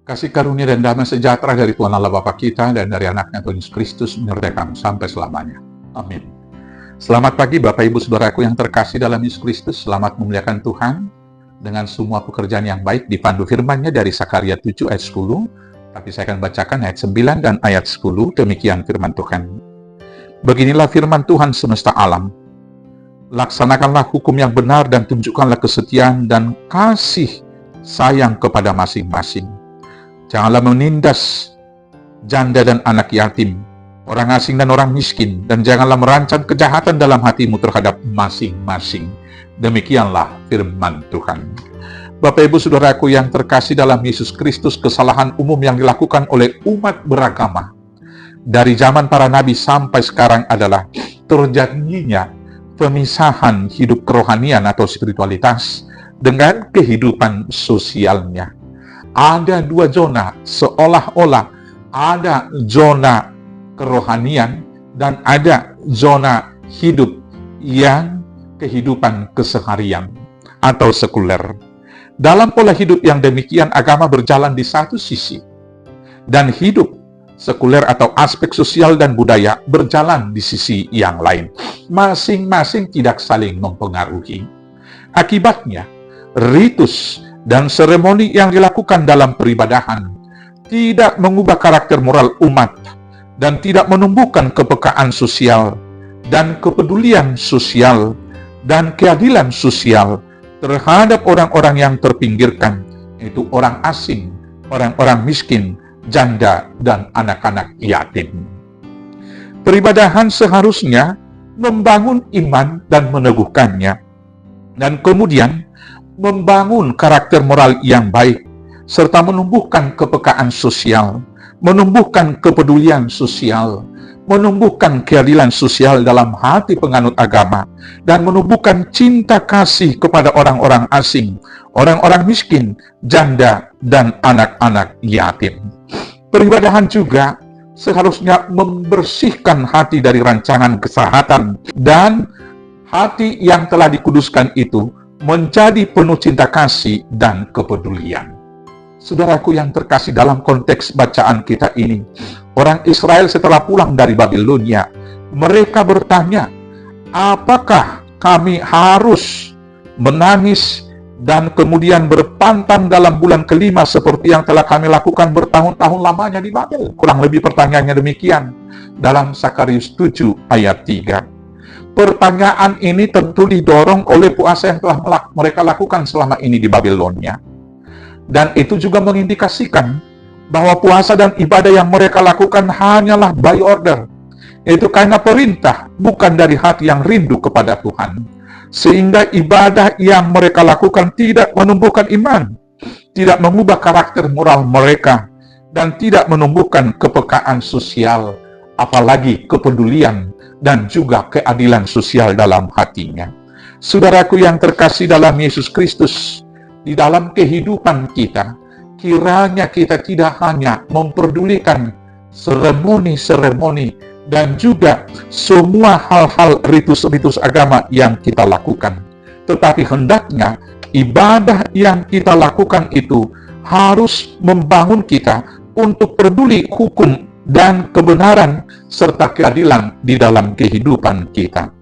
Kasih karunia dan damai sejahtera dari Tuhan Allah Bapa kita dan dari anaknya Tuhan Yesus Kristus menyertai kamu sampai selamanya. Amin. Selamat pagi Bapak Ibu Saudaraku yang terkasih dalam Yesus Kristus. Selamat memuliakan Tuhan dengan semua pekerjaan yang baik dipandu firman-Nya dari Sakaria 7 ayat 10. Tapi saya akan bacakan ayat 9 dan ayat 10. Demikian firman Tuhan. Beginilah firman Tuhan semesta alam. Laksanakanlah hukum yang benar dan tunjukkanlah kesetiaan dan kasih sayang kepada masing-masing. Janganlah menindas janda dan anak yatim, orang asing dan orang miskin, dan janganlah merancang kejahatan dalam hatimu terhadap masing-masing. Demikianlah firman Tuhan. Bapak Ibu Saudaraku yang terkasih dalam Yesus Kristus, kesalahan umum yang dilakukan oleh umat beragama dari zaman para nabi sampai sekarang adalah terjadinya pemisahan hidup kerohanian atau spiritualitas dengan kehidupan sosialnya. Ada dua zona, seolah-olah ada zona kerohanian dan ada zona hidup yang kehidupan keseharian atau sekuler. Dalam pola hidup yang demikian, agama berjalan di satu sisi, dan hidup sekuler atau aspek sosial dan budaya berjalan di sisi yang lain. Masing-masing tidak saling mempengaruhi. Akibatnya, ritus dan seremoni yang dilakukan dalam peribadahan tidak mengubah karakter moral umat dan tidak menumbuhkan kepekaan sosial dan kepedulian sosial dan keadilan sosial terhadap orang-orang yang terpinggirkan, yaitu orang asing, orang-orang miskin, janda, dan anak-anak yatim. Peribadahan seharusnya membangun iman dan meneguhkannya, dan kemudian membangun karakter moral yang baik, serta menumbuhkan kepekaan sosial, menumbuhkan kepedulian sosial, menumbuhkan keadilan sosial dalam hati penganut agama, dan menumbuhkan cinta kasih kepada orang-orang asing, orang-orang miskin, janda, dan anak-anak yatim. Peribadahan juga seharusnya membersihkan hati dari rancangan kejahatan, dan hati yang telah dikuduskan itu menjadi penuh cinta kasih dan kepedulian. Saudaraku yang terkasih, dalam konteks bacaan kita ini, orang Israel setelah pulang dari Babilonia, mereka bertanya, apakah kami harus menangis dan kemudian berpantang dalam bulan kelima seperti yang telah kami lakukan bertahun-tahun lamanya di Babel? Kurang lebih pertanyaannya demikian dalam Sakarius 7 ayat 3. Pertanyaan ini tentu didorong oleh puasa yang telah mereka lakukan selama ini di Babilonia. Dan itu juga mengindikasikan bahwa puasa dan ibadah yang mereka lakukan hanyalah by order. Itu karena perintah, bukan dari hati yang rindu kepada Tuhan. Sehingga ibadah yang mereka lakukan tidak menumbuhkan iman, tidak mengubah karakter moral mereka, dan tidak menumbuhkan kepekaan sosial, apalagi kepedulian dan juga keadilan sosial dalam hatinya. Saudaraku yang terkasih dalam Yesus Kristus, di dalam kehidupan kita, kiranya kita tidak hanya memperdulikan seremoni-seremoni dan juga semua hal-hal ritus-ritus agama yang kita lakukan, tetapi hendaknya ibadah yang kita lakukan itu harus membangun kita untuk peduli hukum dan kebenaran serta keadilan di dalam kehidupan kita.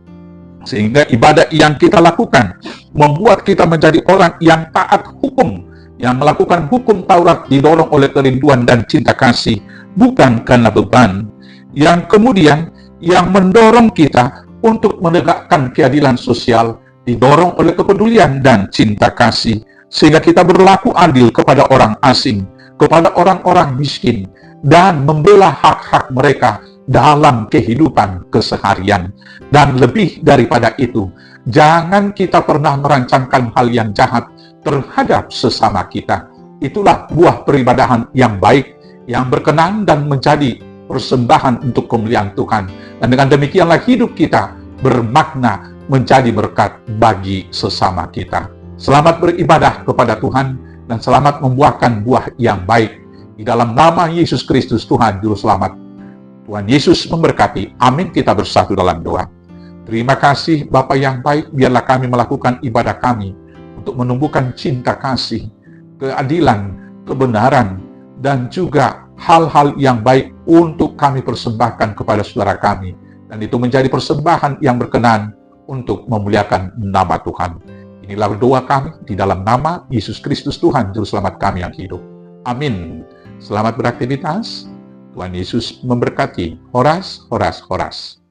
Sehingga ibadah yang kita lakukan membuat kita menjadi orang yang taat hukum, yang melakukan hukum Taurat didorong oleh kerinduan dan cinta kasih, bukan karena beban, yang kemudian yang mendorong kita untuk menegakkan keadilan sosial, didorong oleh kepedulian dan cinta kasih, sehingga kita berlaku adil kepada orang asing, kepada orang-orang miskin, dan membela hak-hak mereka dalam kehidupan keseharian. Dan lebih daripada itu, jangan kita pernah merancangkan hal yang jahat terhadap sesama kita. Itulah buah peribadahan yang baik, yang berkenan dan menjadi persembahan untuk kemuliaan Tuhan. Dan dengan demikianlah hidup kita bermakna, menjadi berkat bagi sesama kita. Selamat beribadah kepada Tuhan, dan selamat membuahkan buah yang baik. Di dalam nama Yesus Kristus, Tuhan Juru Selamat. Tuhan Yesus memberkati. Amin. Kita bersatu dalam doa. Terima kasih Bapa yang baik, biarlah kami melakukan ibadah kami untuk menumbuhkan cinta kasih, keadilan, kebenaran, dan juga hal-hal yang baik untuk kami persembahkan kepada saudara kami. Dan itu menjadi persembahan yang berkenan untuk memuliakan nama Tuhan. Inilah doa kami di dalam nama Yesus Kristus Tuhan Juru Selamat kami yang hidup. Amin. Selamat beraktivitas. Tuhan Yesus memberkati. Horas, horas, horas.